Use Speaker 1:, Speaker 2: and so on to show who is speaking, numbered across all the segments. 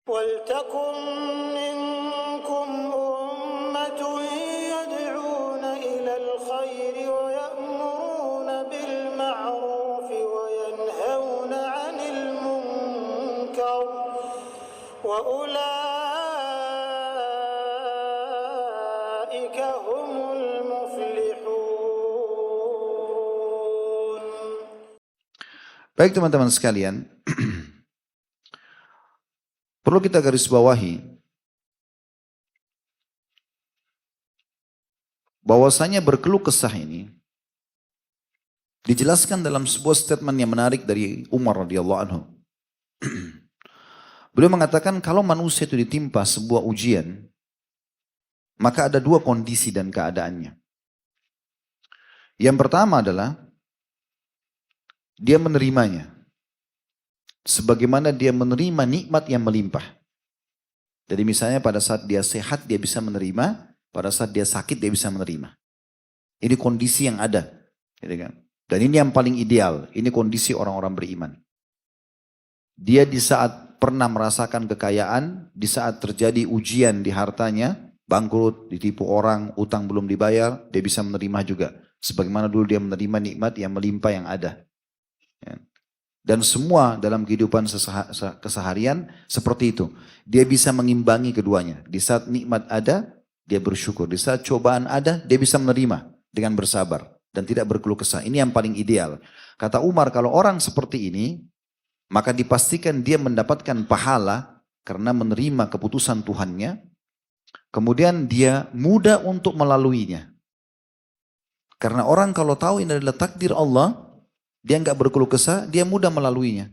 Speaker 1: وَلْتَكُنْ مِنْكُمْ أُمَّةٌ يَدْعُونَ إِلَى الْخَيْرِ وَيَأْمُرُونَ بِالْمَعْرُوفِ وَيَنْهَوْنَ عَنِ الْمُنْكَرِ وَأُولَئِكَ هُمُ الْمُفْلِحُونَ.
Speaker 2: Baik teman-teman sekalian, perlu kita garis bawahi bahwasanya berkeluh kesah ini dijelaskan dalam sebuah statement yang menarik dari Umar radhiyallahu anhu. Beliau mengatakan kalau manusia itu ditimpa sebuah ujian, maka ada dua kondisi dan keadaannya. Yang pertama adalah dia menerimanya. Sebagaimana dia menerima nikmat yang melimpah. Jadi misalnya pada saat dia sehat dia bisa menerima, pada saat dia sakit dia bisa menerima. Ini kondisi yang ada. Gitu kan? Dan ini yang paling ideal, ini kondisi orang-orang beriman. Dia di saat pernah merasakan kekayaan, di saat terjadi ujian di hartanya, bangkrut, ditipu orang, utang belum dibayar, dia bisa menerima juga. Sebagaimana dulu dia menerima nikmat yang melimpah yang ada. Ya. Dan semua dalam kehidupan keseharian seperti itu. Dia bisa mengimbangi keduanya. Di saat nikmat ada, dia bersyukur. Di saat cobaan ada, dia bisa menerima dengan bersabar. Dan tidak berkeluh kesah. Ini yang paling ideal. Kata Umar, kalau orang seperti ini, maka dipastikan dia mendapatkan pahala karena menerima keputusan Tuhannya. Kemudian dia mudah untuk melaluinya. Karena orang kalau tahu ini adalah takdir Allah, dia nggak berkeluh kesah, dia mudah melaluinya.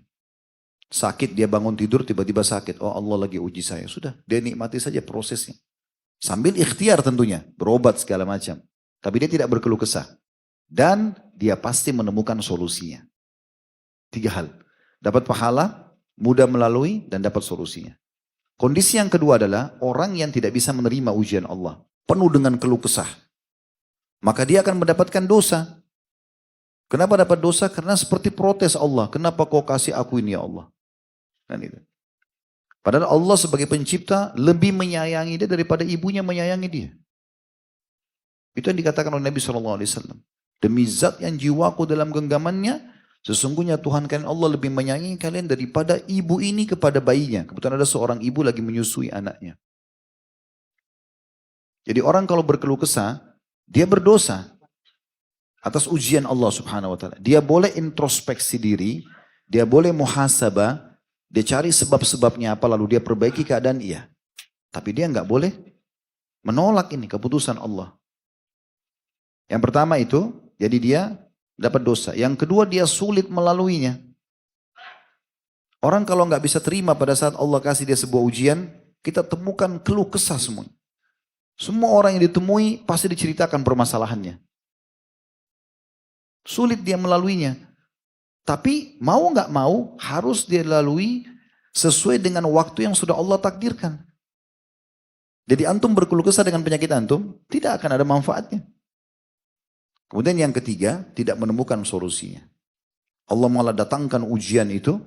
Speaker 2: Sakit, dia bangun tidur tiba-tiba sakit. Oh Allah lagi uji saya. Sudah, dia nikmati saja prosesnya. Sambil ikhtiar tentunya, berobat segala macam. Tapi dia tidak berkeluh kesah. Dan dia pasti menemukan solusinya. 3 hal. Dapat pahala, mudah melalui, dan dapat solusinya. Kondisi yang kedua adalah orang yang tidak bisa menerima ujian Allah. Penuh dengan keluh kesah. Maka dia akan mendapatkan dosa. Kenapa dapat dosa? Karena seperti protes Allah. Kenapa kau kasih aku ini ya Allah? Kan itu. Padahal Allah sebagai pencipta lebih menyayangi dia daripada ibunya menyayangi dia. Itu yang dikatakan oleh Nabi SAW. Demi zat yang jiwaku dalam genggamannya, sesungguhnya Tuhan kalian Allah lebih menyayangi kalian daripada ibu ini kepada bayinya. Kebetulan ada seorang ibu lagi menyusui anaknya. Jadi orang kalau berkeluh kesah, dia berdosa atas ujian Allah subhanahu wa ta'ala. Dia boleh introspeksi diri, dia boleh muhasabah, dia cari sebab-sebabnya apa lalu dia perbaiki keadaan iya. Tapi dia nggak boleh menolak ini keputusan Allah. Yang pertama itu, jadi dia dapat dosa. Yang kedua dia sulit melaluinya. Orang kalau nggak bisa terima pada saat Allah kasih dia sebuah ujian, kita temukan keluh kesah semua. Semua orang yang ditemui pasti diceritakan permasalahannya. Sulit dia melaluinya. Tapi mau nggak mau harus dia lalui sesuai dengan waktu yang sudah Allah takdirkan. Jadi antum berkeluh kesah dengan penyakit antum, tidak akan ada manfaatnya. Kemudian yang ketiga, tidak menemukan solusinya. Allah malah datangkan ujian itu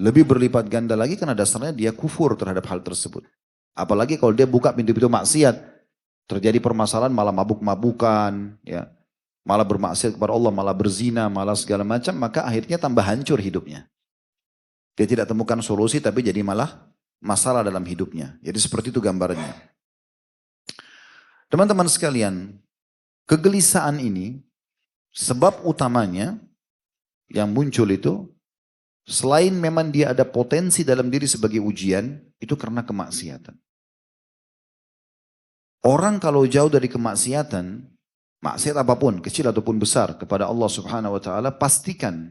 Speaker 2: lebih berlipat ganda lagi karena dasarnya dia kufur terhadap hal tersebut. Apalagi kalau dia buka pintu-pintu maksiat, terjadi permasalahan malah mabuk-mabukan, ya. Malah bermaksiat kepada Allah, malah berzina, malah segala macam, maka akhirnya tambah hancur hidupnya. Dia tidak temukan solusi tapi jadi malah masalah dalam hidupnya. Jadi seperti itu gambarnya. Teman-teman sekalian, kegelisahan ini sebab utamanya yang muncul itu selain memang dia ada potensi dalam diri sebagai ujian, itu karena kemaksiatan. Orang kalau jauh dari kemaksiatan, maksiat apapun, kecil ataupun besar kepada Allah subhanahu wa ta'ala, pastikan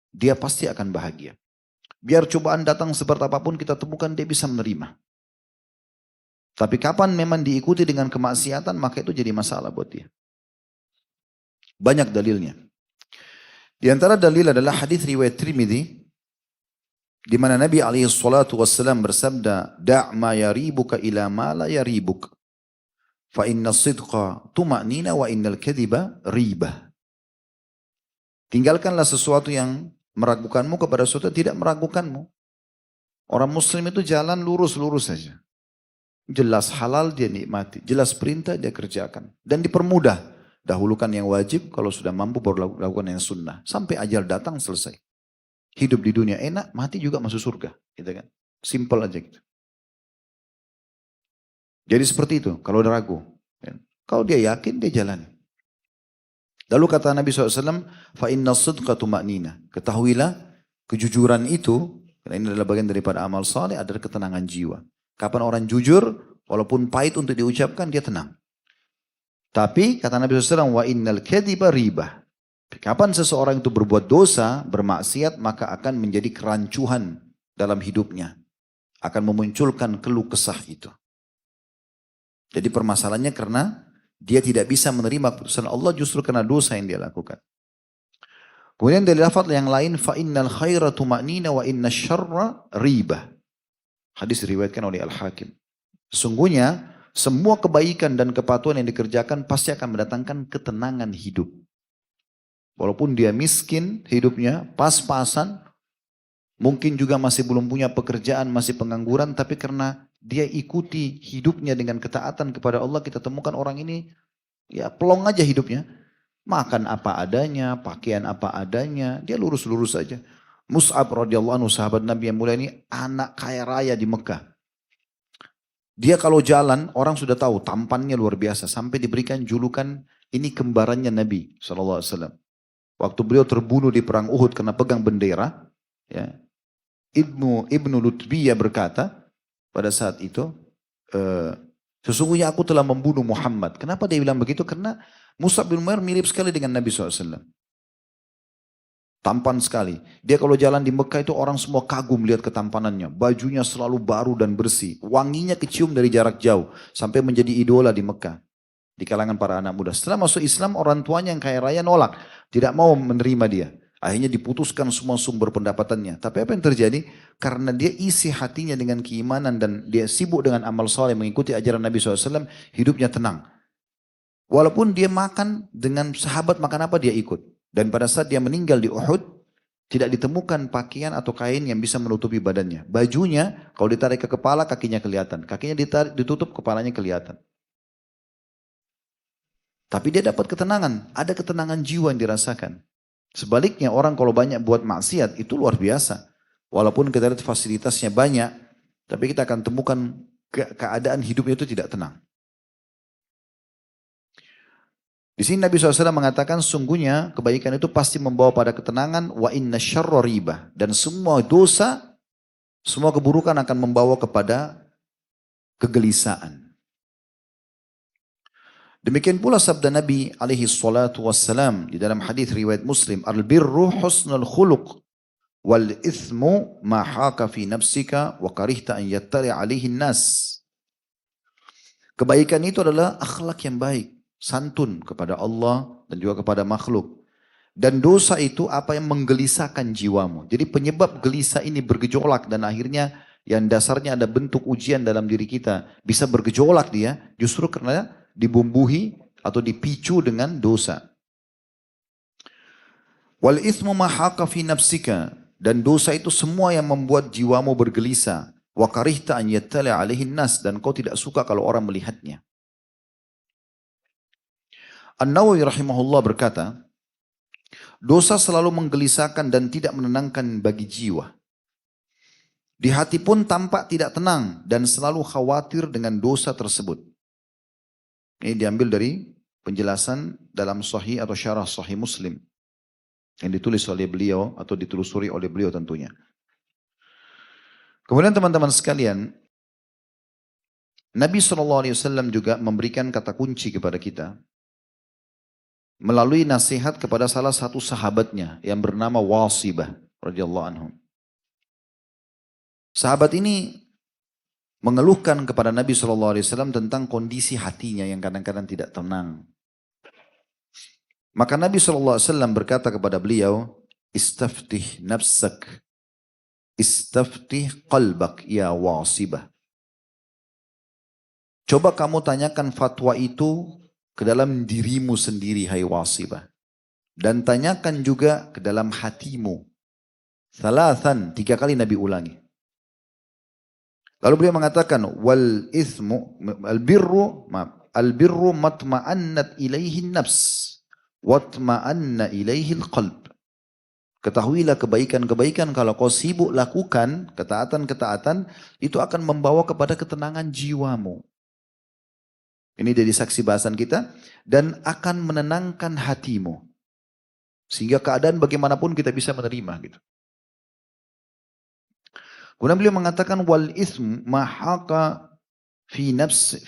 Speaker 2: dia pasti akan bahagia. Biar cobaan datang seperti apapun kita temukan dia bisa menerima. Tapi kapan memang diikuti dengan kemaksiatan maka itu jadi masalah buat dia. Banyak dalilnya. Di antara dalil adalah hadis riwayat Tirmidzi di mana Nabi alaihi salatu wassalam bersabda, "Da' ma yaribuka ila ma la yaribuk. Fa inna sidqa tuma'nina wa innal kadhiba ribah." Tinggalkanlah sesuatu yang meragukanmu kepada sesuatu yang tidak meragukanmu. Orang muslim itu jalan lurus-lurus saja. Jelas halal dia nikmati, jelas perintah dia kerjakan. Dan dipermudah. Dahulukan yang wajib, kalau sudah mampu baru lakukan yang sunnah. Sampai ajal datang selesai. Hidup di dunia enak, mati juga masuk surga. Gitu kan? Simple aja gitu. Jadi seperti itu, kalau udah ragu. Kalau dia yakin, dia jalan. Lalu kata Nabi SAW, فَإِنَّ الصِّدْقَ تُمَأْنِينَ. Ketahuilah, kejujuran itu, karena ini adalah bagian daripada amal saleh, adalah ketenangan jiwa. Kapan orang jujur, walaupun pahit untuk diucapkan, dia tenang. Tapi, kata Nabi SAW, وَإِنَّ الْكَذِبَ رِيبَةً. Kapan seseorang itu berbuat dosa, bermaksiat, maka akan menjadi kerancuhan dalam hidupnya. Akan memunculkan keluh kesah itu. Jadi permasalahannya karena dia tidak bisa menerima keputusan Allah justru karena dosa yang dia lakukan. Kemudian dari lafaz yang lain, فَإِنَّ الْخَيْرَ تُمَأْنِينَ وَإِنَّ الشَّرَّ رِيبَةً. Hadis diriwayatkan oleh Al-Hakim. Sesungguhnya semua kebaikan dan kepatuhan yang dikerjakan pasti akan mendatangkan ketenangan hidup. Walaupun dia miskin hidupnya, pas-pasan, mungkin juga masih belum punya pekerjaan, masih pengangguran, tapi karena dia ikuti hidupnya dengan ketaatan kepada Allah, kita temukan orang ini ya pelong aja hidupnya. Makan apa adanya, pakaian apa adanya, dia lurus-lurus saja. Mus'ab radhiyallahu anhu, sahabat Nabi yang mulia ini, anak kaya raya di Mekah. Dia kalau jalan, orang sudah tahu tampannya luar biasa. Sampai diberikan julukan, ini kembarannya Nabi SAW. Waktu beliau terbunuh di perang Uhud karena pegang bendera, ya, Ibnu Lutbiyah berkata pada saat itu, sesungguhnya aku telah membunuh Muhammad. Kenapa dia bilang begitu? Karena Mus'ab bin Umair mirip sekali dengan Nabi SAW. Tampan sekali. Dia kalau jalan di Mekah itu orang semua kagum lihat ketampanannya. Bajunya selalu baru dan bersih. Wanginya kecium dari jarak jauh. Sampai menjadi idola di Mekah. Di kalangan para anak muda. Setelah masuk Islam, orang tuanya yang kaya raya nolak. Tidak mau menerima dia. Akhirnya diputuskan semua sumber pendapatannya. Tapi apa yang terjadi? Karena dia isi hatinya dengan keimanan dan dia sibuk dengan amal saleh mengikuti ajaran Nabi SAW, hidupnya tenang. Walaupun dia makan dengan sahabat makan apa dia ikut. Dan pada saat dia meninggal di Uhud, tidak ditemukan pakaian atau kain yang bisa menutupi badannya. Bajunya kalau ditarik ke kepala kakinya kelihatan. Kakinya ditutup kepalanya kelihatan. Tapi dia dapat ketenangan. Ada ketenangan jiwa yang dirasakan. Sebaliknya orang kalau banyak buat maksiat itu luar biasa. Walaupun kita lihat fasilitasnya banyak, tapi kita akan temukan keadaan hidupnya itu tidak tenang. Di sini Nabi SAW mengatakan sungguhnya kebaikan itu pasti membawa pada ketenangan, wa inna syarra ribah, dan semua dosa, semua keburukan akan membawa kepada kegelisahan. Demikian pula sabda Nabi alaihi salatu wassalam di dalam hadis riwayat Muslim, al-birru husnul khuluq wal ithmu ma haka fi nafsika wa karihta an yattali alaihi nas. Kebaikan itu adalah akhlak yang baik, santun kepada Allah dan juga kepada makhluk. Dan dosa itu apa yang menggelisahkan jiwamu. Jadi penyebab gelisah ini bergejolak dan akhirnya yang dasarnya ada bentuk ujian dalam diri kita. Bisa bergejolak dia justru karena dibumbuhi atau dipicu dengan dosa. Wal ithmu ma haqa fi nafsika, dan dosa itu semua yang membuat jiwamu bergelisah. Wa karihta an yattali alaihi nas, dan kau tidak suka kalau orang melihatnya. An-Nawawi rahimahullah berkata, dosa selalu menggelisahkan dan tidak menenangkan bagi jiwa. Di hati pun tampak tidak tenang dan selalu khawatir dengan dosa tersebut. Ini diambil dari penjelasan dalam sahih atau syarah sahih Muslim yang ditulis oleh beliau atau ditelusuri oleh beliau tentunya. Kemudian teman-teman sekalian, Nabi SAW juga memberikan kata kunci kepada kita melalui nasihat kepada salah satu sahabatnya yang bernama Wasibah radhiyallahu anhu. Sahabat ini mengeluhkan kepada Nabi SAW tentang kondisi hatinya yang kadang-kadang tidak tenang. Maka Nabi SAW berkata kepada beliau, istaftih nafsak, istaftih qalbak ya Wasibah. Coba kamu tanyakan fatwa itu ke dalam dirimu sendiri, hai Wasibah. Dan tanyakan juga ke dalam hatimu. Thalathan, 3 kali Nabi ulangi. Lalu beliau mengatakan wal ithmu al birru matma'annat ilaihi nafs watma'anna ilaihi qalb. Ketahuilah kebaikan-kebaikan kalau kau sibuk lakukan, ketaatan-ketaatan, itu akan membawa kepada ketenangan jiwamu. Ini dari saksi bahasan kita. Dan akan menenangkan hatimu. Sehingga keadaan bagaimanapun kita bisa menerima. Gitu. Kemudian beliau mengatakan, wal ism mahaka fi nafs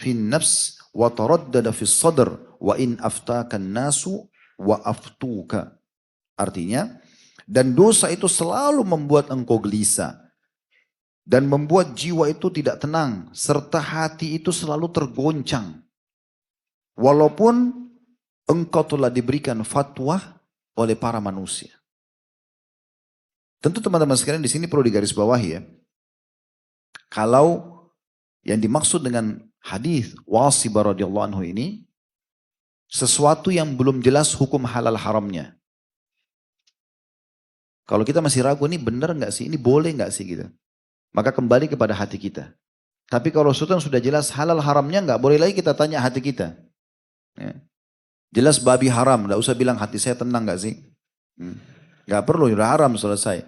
Speaker 2: wa taraddada fi sadr wa in aftakan nasu wa aftuka. Artinya, dan dosa itu selalu membuat engkau gelisah. Dan membuat jiwa itu tidak tenang. Serta hati itu selalu tergoncang. Walaupun engkau telah diberikan fatwa oleh para manusia. Tentu teman-teman sekalian di sini perlu digarisbawahi ya. Kalau yang dimaksud dengan hadis Wasibah radhiyallahu anhu ini. Sesuatu yang belum jelas hukum halal haramnya. Kalau kita masih ragu, ini benar nggak sih? Ini boleh nggak sih gitu? Maka kembali kepada hati kita. Tapi kalau sesuatu yang sudah jelas halal haramnya, nggak boleh lagi kita tanya hati kita. Ya. Jelas babi haram, nggak usah bilang hati saya tenang nggak sih? Nggak perlu, udah haram selesai.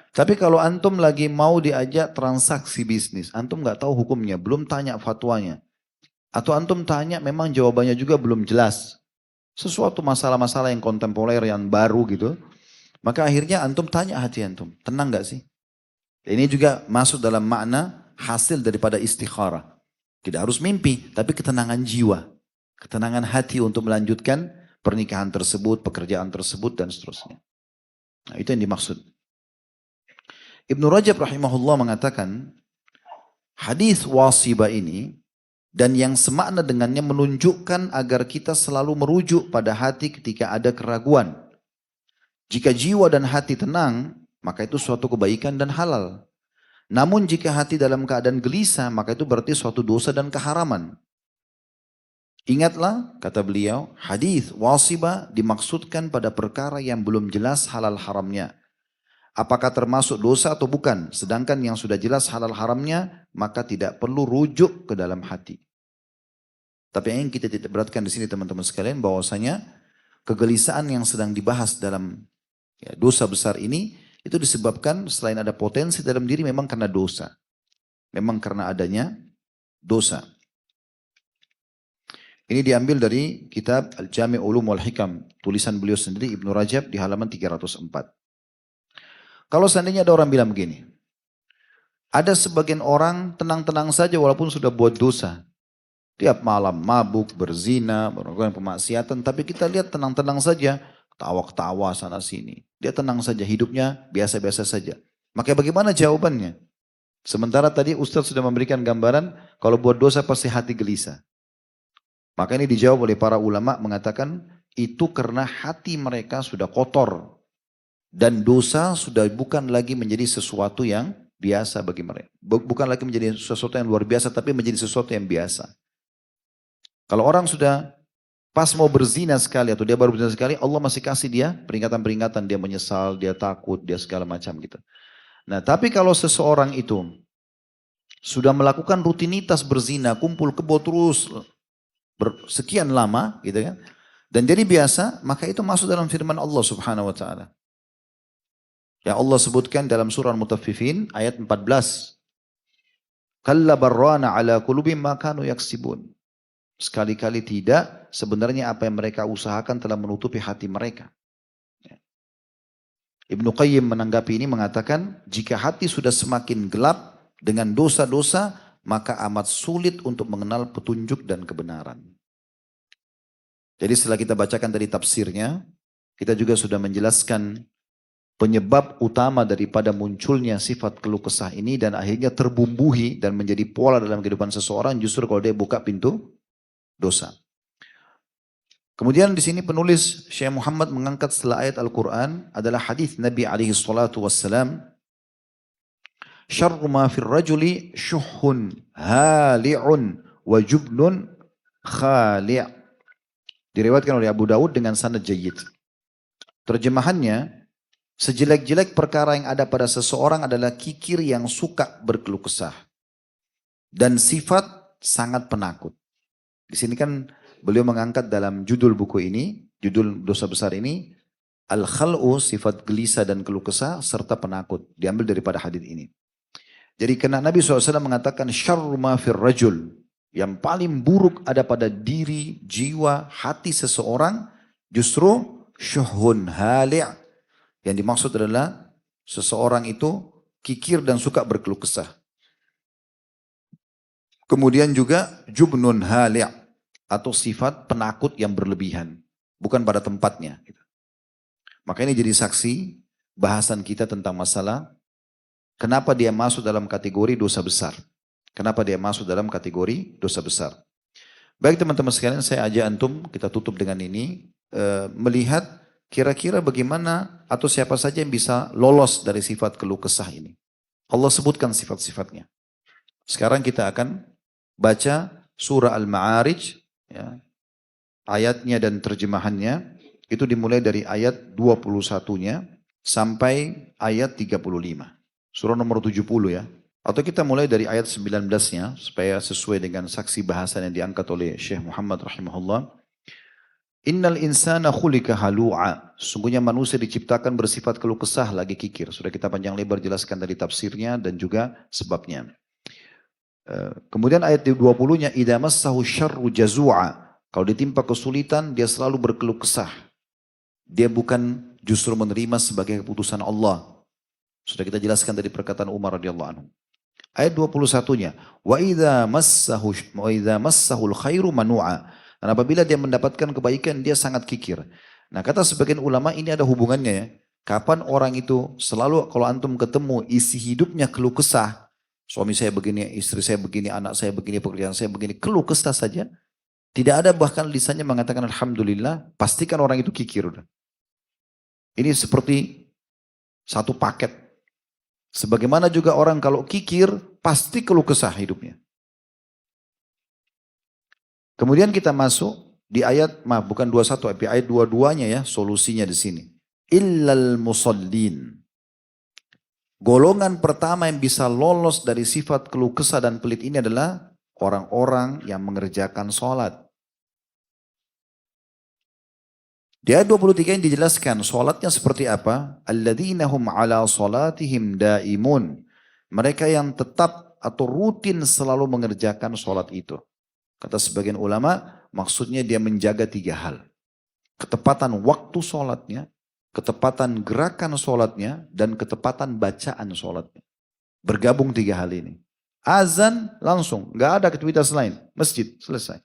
Speaker 2: Tapi kalau antum lagi mau diajak transaksi bisnis, antum nggak tahu hukumnya, belum tanya fatwanya, atau antum tanya memang jawabannya juga belum jelas. Sesuatu masalah-masalah yang kontemporer, yang baru gitu. Maka akhirnya antum tanya hati antum, tenang gak sih? Ini juga masuk dalam makna hasil daripada istikharah. Tidak harus mimpi, tapi ketenangan jiwa. Ketenangan hati untuk melanjutkan pernikahan tersebut, pekerjaan tersebut, dan seterusnya. Nah, itu yang dimaksud. Ibnu Rajab rahimahullah mengatakan, hadis Wasibah ini, dan yang semakna dengannya menunjukkan agar kita selalu merujuk pada hati ketika ada keraguan. Jika jiwa dan hati tenang, maka itu suatu kebaikan dan halal. Namun jika hati dalam keadaan gelisah, maka itu berarti suatu dosa dan keharaman. Ingatlah, kata beliau, hadis Wasibah dimaksudkan pada perkara yang belum jelas halal haramnya. Apakah termasuk dosa atau bukan? Sedangkan yang sudah jelas halal haramnya, maka tidak perlu rujuk ke dalam hati. Tapi yang kita tidak beratkan di sini teman-teman sekalian, bahwasanya kegelisahan yang sedang dibahas dalam dosa besar ini, itu disebabkan selain ada potensi dalam diri memang karena dosa. Memang karena adanya dosa. Ini diambil dari kitab Al-Jami' Ulum wal Hikam. Tulisan beliau sendiri Ibnu Rajab di halaman 304. Kalau seandainya ada orang bilang begini. Ada sebagian orang tenang-tenang saja walaupun sudah buat dosa. Tiap malam mabuk, berzina, melakukan pemaksiatan. Tapi kita lihat tenang-tenang saja. Tawa-tawa sana sini. Dia tenang saja, hidupnya biasa-biasa saja. Maka bagaimana jawabannya? Sementara tadi Ustaz sudah memberikan gambaran, kalau buat dosa pasti hati gelisah. Maka ini dijawab oleh para ulama mengatakan, itu karena hati mereka sudah kotor. Dan dosa sudah bukan lagi menjadi sesuatu yang biasa bagi mereka. Bukan lagi menjadi sesuatu yang luar biasa, tapi menjadi sesuatu yang biasa. Kalau orang sudah pas mau berzina sekali atau dia baru berzina sekali, Allah masih kasih dia peringatan-peringatan, dia menyesal, dia takut, dia segala macam gitu. Nah, tapi kalau seseorang itu sudah melakukan rutinitas berzina, kumpul kebo terus sekian lama gitu kan, dan jadi biasa, maka itu masuk dalam firman Allah Subhanahu wa taala. Yang Allah sebutkan dalam surah Al-Mutaffifin ayat 14. Kalla barrana ala qulubihim ma kanu yaksibun. Sekali-kali tidak, sebenarnya apa yang mereka usahakan telah menutupi hati mereka. Ibnu Qayyim menanggapi ini mengatakan, jika hati sudah semakin gelap dengan dosa-dosa, maka amat sulit untuk mengenal petunjuk dan kebenaran. Jadi setelah kita bacakan tadi tafsirnya, kita juga sudah menjelaskan penyebab utama daripada munculnya sifat keluh kesah ini dan akhirnya terbumbuhi dan menjadi pola dalam kehidupan seseorang justru kalau dia buka pintu dosa. Kemudian di sini penulis Syekh Muhammad mengangkat setelah ayat Al-Quran adalah hadis Nabi alaihi salatu wassalam. Syarru ma fir rajuli syuhun hali'un wa jubnun khali'. Diriwayatkan oleh Abu Dawud dengan sanad jayyid. Terjemahannya, sejelek-jelek perkara yang ada pada seseorang adalah kikir yang suka berkeluh kesah. dan sifat sangat penakut. Di sini kan beliau mengangkat dalam judul buku ini, judul dosa besar ini, al-khal'u, sifat gelisah dan keluh kesah serta penakut. Diambil daripada hadis ini. Jadi karena Nabi SAW mengatakan syarru ma fir rajul, yang paling buruk ada pada diri, jiwa, hati seseorang justru syuhun hali'. Yang dimaksud adalah seseorang itu kikir dan suka berkeluh kesah. Kemudian juga jubnun hali' atau sifat penakut yang berlebihan, bukan pada tempatnya. Maka ini jadi saksi bahasan kita tentang masalah kenapa dia masuk dalam kategori dosa besar. Kenapa dia masuk dalam kategori dosa besar. Baik teman-teman sekalian, saya ajak antum, kita tutup dengan ini, melihat kira-kira bagaimana atau siapa saja yang bisa lolos dari sifat keluh kesah ini. Allah sebutkan sifat-sifatnya. Sekarang kita akan baca surah Al-Ma'arij, ya, ayatnya dan terjemahannya. Itu dimulai dari ayat 21-nya sampai ayat 35. Surah nomor 70 ya. Atau kita mulai dari ayat 19-nya supaya sesuai dengan saksi bahasan yang diangkat oleh Syekh Muhammad rahimahullah. Innal insana khulika halu'a. Sungguhnya manusia diciptakan bersifat keluh kesah lagi kikir. Sudah kita panjang lebar jelaskan dari tafsirnya dan juga sebabnya. Kemudian ayat 20-nya idza massahu syarru jazu'a. Kalau ditimpa kesulitan dia selalu berkeluh kesah. Dia bukan justru menerima sebagai keputusan Allah. Sudah kita jelaskan dari perkataan Umar radhiyallahu anhu. Ayat 21-nya, wa idza massahul khairu manu'a. Dan apabila dia mendapatkan kebaikan dia sangat kikir. Nah, kata sebagian ulama ini ada hubungannya ya. Kapan orang itu selalu kalau antum ketemu isi hidupnya keluh kesah, suami saya begini, istri saya begini, anak saya begini, pekerjaan saya begini, keluh kesah saja. Tidak ada bahkan lisannya mengatakan alhamdulillah, pastikan orang itu kikir. Ini seperti satu paket. Sebagaimana juga orang kalau kikir, pasti keluh kesah hidupnya. Kemudian kita masuk di ayat, bukan 21, tapi ayat 22-nya ya, solusinya di sini. Illal musallin. Golongan pertama yang bisa lolos dari sifat keluh kesah dan pelit ini adalah orang-orang yang mengerjakan sholat. Di ayat 23 yang dijelaskan sholatnya seperti apa? Alladzina hum ala sholatihim daimun. Mereka yang tetap atau rutin selalu mengerjakan sholat itu. Kata sebagian ulama, maksudnya dia menjaga 3 hal. Ketepatan waktu sholatnya, ketepatan gerakan sholatnya, dan ketepatan bacaan sholatnya. Bergabung 3 hal ini. Azan langsung, gak ada aktivitas lain. Masjid, selesai.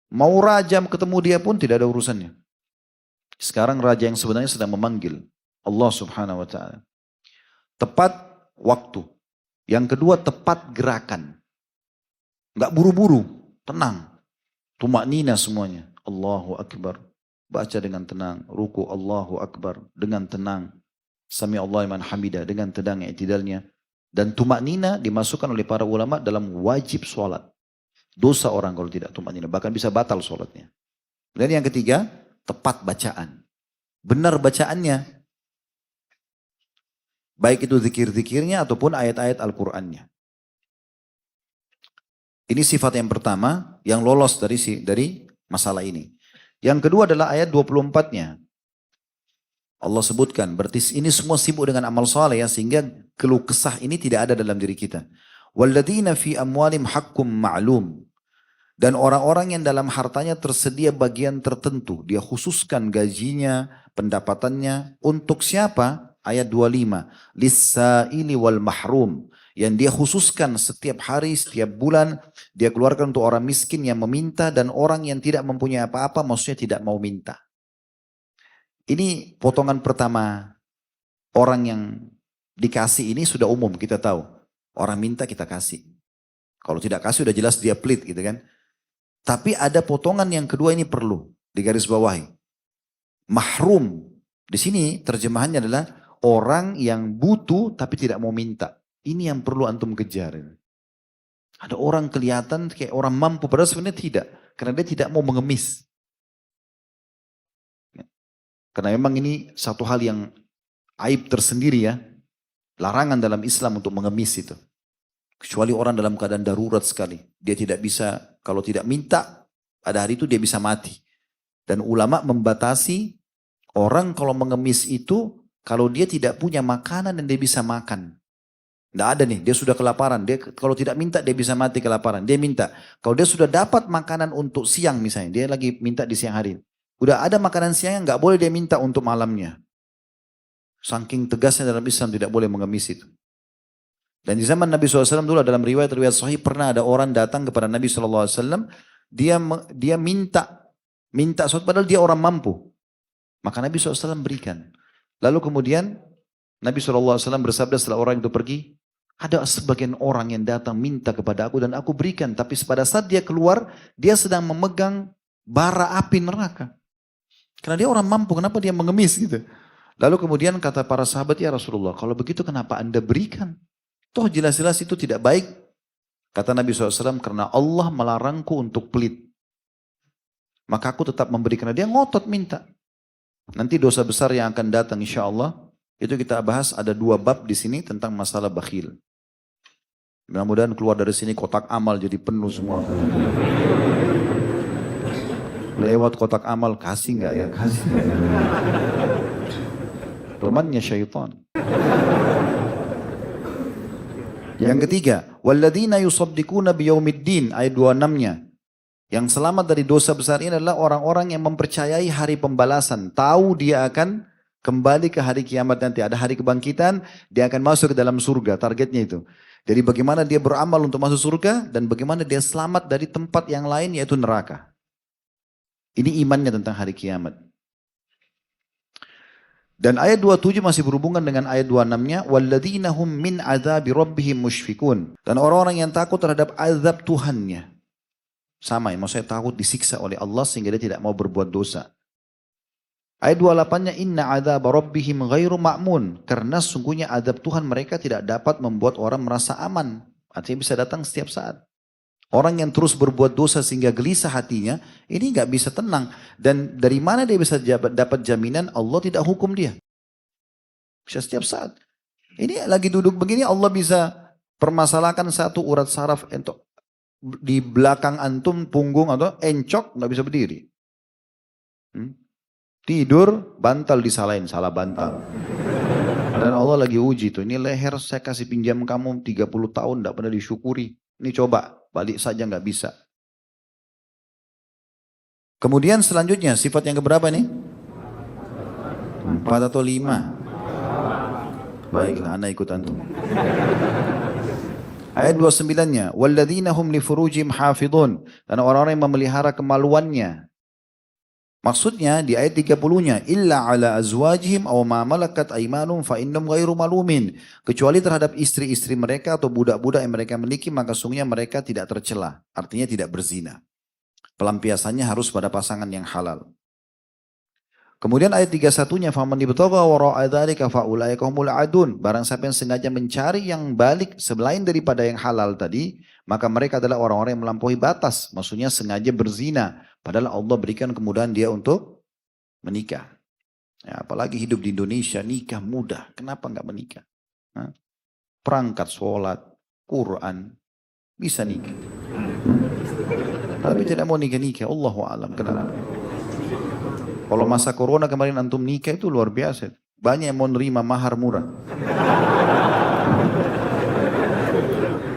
Speaker 2: Mau rajam ketemu dia pun tidak ada urusannya. Sekarang raja yang sebenarnya sedang memanggil Allah subhanahu wa ta'ala. Tepat waktu. Yang kedua tepat gerakan. Enggak buru-buru, tenang. Tumaknina semuanya. Allahu Akbar. Baca dengan tenang. Ruku Allahu Akbar. Dengan tenang. Sami Allah iman hamidah. Dengan tenang i'tidalnya. Dan tumaknina dimasukkan oleh para ulama dalam wajib sholat. Dosa orang kalau tidak tumaknina. Bahkan bisa batal sholatnya. Dan yang ketiga, tepat bacaan. Benar bacaannya. Baik itu zikir-zikirnya ataupun ayat-ayat Al-Qur'annya. Ini sifat yang pertama yang lolos dari masalah ini. Yang kedua adalah ayat 24-nya. Allah sebutkan, berarti ini semua sibuk dengan amal saleh ya, sehingga keluh kesah ini tidak ada dalam diri kita. Walladzina fi amwalim haqqum ma'lum. Dan orang-orang yang dalam hartanya tersedia bagian tertentu. Dia khususkan gajinya, pendapatannya. Untuk siapa? Ayat 25. Lissa'ili wal mahrum. Yang dia khususkan setiap hari, setiap bulan. Dia keluarkan untuk orang miskin yang meminta. Dan orang yang tidak mempunyai apa-apa, maksudnya tidak mau minta. Ini potongan pertama. Orang yang dikasih ini sudah umum, kita tahu. Orang minta kita kasih. Kalau tidak kasih udah jelas dia pelit gitu kan. Tapi ada potongan yang kedua ini perlu digarisbawahi. Mahrum. Di sini terjemahannya adalah orang yang butuh tapi tidak mau minta. Ini yang perlu antum kejar. Ada orang kelihatan kayak orang mampu padahal sebenarnya tidak. Karena dia tidak mau mengemis. Karena memang ini satu hal yang aib tersendiri ya. Larangan dalam Islam untuk mengemis itu. Kecuali orang dalam keadaan darurat sekali. Dia tidak bisa, kalau tidak minta, pada hari itu dia bisa mati. Dan ulama membatasi orang kalau mengemis itu, kalau dia tidak punya makanan dan dia bisa makan. Tidak ada nih, dia sudah kelaparan. Dia kalau tidak minta dia bisa mati kelaparan. Dia minta. Kalau dia sudah dapat makanan untuk siang misalnya, dia lagi minta di siang hari. Udah ada makanan siangnya, nggak boleh dia minta untuk malamnya. Saking tegasnya dalam Islam tidak boleh mengemis itu. Dan di zaman Nabi SAW dulu dalam riwayat-riwayat sahih pernah ada orang datang kepada Nabi SAW, dia minta sesuatu padahal dia orang mampu. Maka Nabi SAW berikan. Lalu kemudian Nabi SAW bersabda setelah orang itu pergi, ada sebagian orang yang datang minta kepada aku dan aku berikan. Tapi pada saat dia keluar, dia sedang memegang bara api neraka. Karena dia orang mampu, kenapa dia mengemis gitu. Lalu kemudian kata para sahabat, ya Rasulullah, kalau begitu kenapa Anda berikan? Toh jelas-jelas itu tidak baik. Kata Nabi SAW, karena Allah melarangku untuk pelit. Maka aku tetap memberikan. Dia ngotot minta. Nanti dosa besar yang akan datang insya Allah, itu kita bahas ada 2 bab di sini tentang masalah bakhil. Mudah-mudahan keluar dari sini kotak amal jadi penuh semua. Lewat kotak amal, kasih nggak ya? Kasih nggak ya? Temannya syaitan. Yang ketiga, walladzina yusaddiquna biyaumiddin, ayat 26-nya. Yang selamat dari dosa besar ini adalah orang-orang yang mempercayai hari pembalasan. Tahu dia akan kembali ke hari kiamat nanti. Ada hari kebangkitan, dia akan masuk ke dalam surga. Targetnya itu. Jadi bagaimana dia beramal untuk masuk surga dan bagaimana dia selamat dari tempat yang lain yaitu neraka. Ini imannya tentang hari kiamat. Dan ayat 27 masih berhubungan dengan ayat 26-nya. وَالَّذِينَ هُمْ مِنْ عَذَابِ رَبِّهِمْ مُشْفِكُونَ. Dan orang-orang yang takut terhadap azab Tuhannya. Sama ya, maksudnya takut disiksa oleh Allah sehingga dia tidak mau berbuat dosa. Ayat 28-nya, Inna azab rabbihim ghairu ma'mun. Karena sungguhnya azab Tuhan mereka tidak dapat membuat orang merasa aman. Artinya bisa datang setiap saat. Orang yang terus berbuat dosa sehingga gelisah hatinya, ini gak bisa tenang. Dan dari mana dia bisa dapat jaminan Allah tidak hukum dia? Bisa setiap saat. Ini lagi duduk begini Allah bisa permasalahkan satu urat saraf untuk di belakang antum punggung atau encok gak bisa berdiri. Tidur bantal disalahin, salah bantal. Dan Allah lagi uji tuh, ini leher saya kasih pinjam kamu 30 tahun gak pernah disyukuri. Ini coba, balik saja nggak bisa. Kemudian selanjutnya, sifat yang keberapa nih? 4 atau 5? Baiklah, anak ikut antum. Ayat 29-nya, وَالَّذِينَ هُمْ لِفُرُوجِهِمْ حَافِظُونَ. Dan orang-orang yang memelihara kemaluannya. Maksudnya di ayat 30-nya, illa ala azwajihim aw ma malakat aymanum fa innahum ghairu malumin. Kecuali terhadap istri-istri mereka atau budak-budak yang mereka miliki, maka sungguhnya mereka tidak tercela. Artinya tidak berzina. Pelampiasannya harus pada pasangan yang halal. Kemudian ayat 31-nya, faman ibtagha wara'a dzalika fa ulaika humul adun. Barang siapa yang sengaja mencari yang balik selain daripada yang halal tadi, maka mereka adalah orang-orang yang melampaui batas. Maksudnya sengaja berzina. Padahal Allah berikan kemudahan dia untuk menikah. Ya, apalagi hidup di Indonesia, nikah mudah. Kenapa nggak menikah? Perangkat sholat, Quran, bisa nikah. Tapi tidak mau nikah-nikah, Allahu a'lam. Kenapa? Kalau masa corona kemarin antum nikah itu luar biasa. Banyak yang mau nerima mahar murah.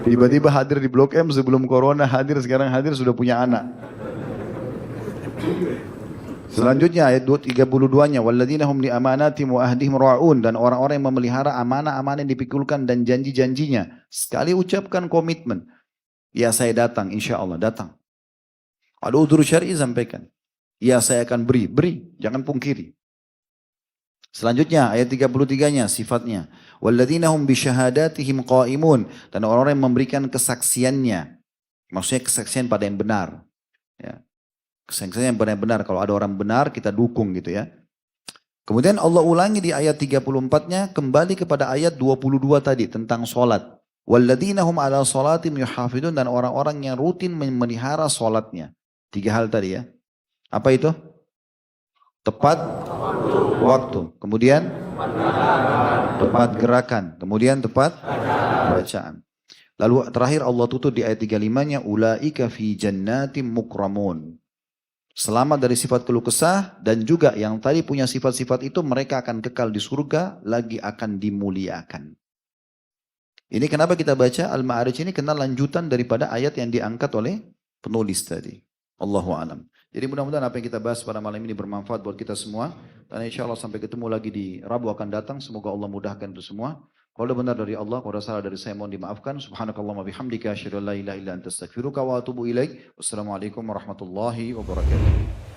Speaker 2: Tiba-tiba hadir di Blok M sebelum corona, sekarang hadir sudah punya anak. Selanjutnya ayat 32-nya, walladzina hum li amanatihim wa ahdihim ra'un. Dan orang-orang yang memelihara amanah-amanah yang dipikulkan dan janji-janjinya. Sekali ucapkan komitmen, ya saya datang, insya Allah datang. Ada udzur syar'i sampaikan. Ya saya akan beri, jangan pungkiri. Selanjutnya ayat 33-nya sifatnya, walladzina hum bi syahadatihim qaimun. Dan orang-orang yang memberikan kesaksiannya. Maksudnya kesaksian pada yang benar. Ya. Kesaksian yang benar-benar, kalau ada orang benar kita dukung gitu ya. Kemudian Allah ulangi di ayat 34-nya kembali kepada ayat 22 tadi tentang sholat. Walladzina hum ala sholatim yuhafidun. Dan orang-orang yang rutin memelihara sholatnya. 3 hal tadi ya. Apa itu? Tepat waktu. Kemudian tepat gerakan. Kemudian tepat bacaan. Lalu terakhir Allah tutup di ayat 35-nya, ulaika fi jannatim mukramun. Selamat dari sifat keluh kesah, dan juga yang tadi punya sifat-sifat itu mereka akan kekal di surga, lagi akan dimuliakan. Ini kenapa kita baca Al-Ma'arij ini kena lanjutan daripada ayat yang diangkat oleh penulis tadi. Allahu a'lam. Jadi mudah-mudahan apa yang kita bahas pada malam ini bermanfaat buat kita semua. Dan insya Allah sampai ketemu lagi di Rabu akan datang. Semoga Allah mudahkan itu semua. Kalau benar dari Allah, kalau salah dari saya mohon dimaafkan. Subhanakallahumma bihamdika asyhadu an la ilaha illa anta astaghfiruka wa atubu ilaik. Wassalamualaikum warahmatullahi wabarakatuh.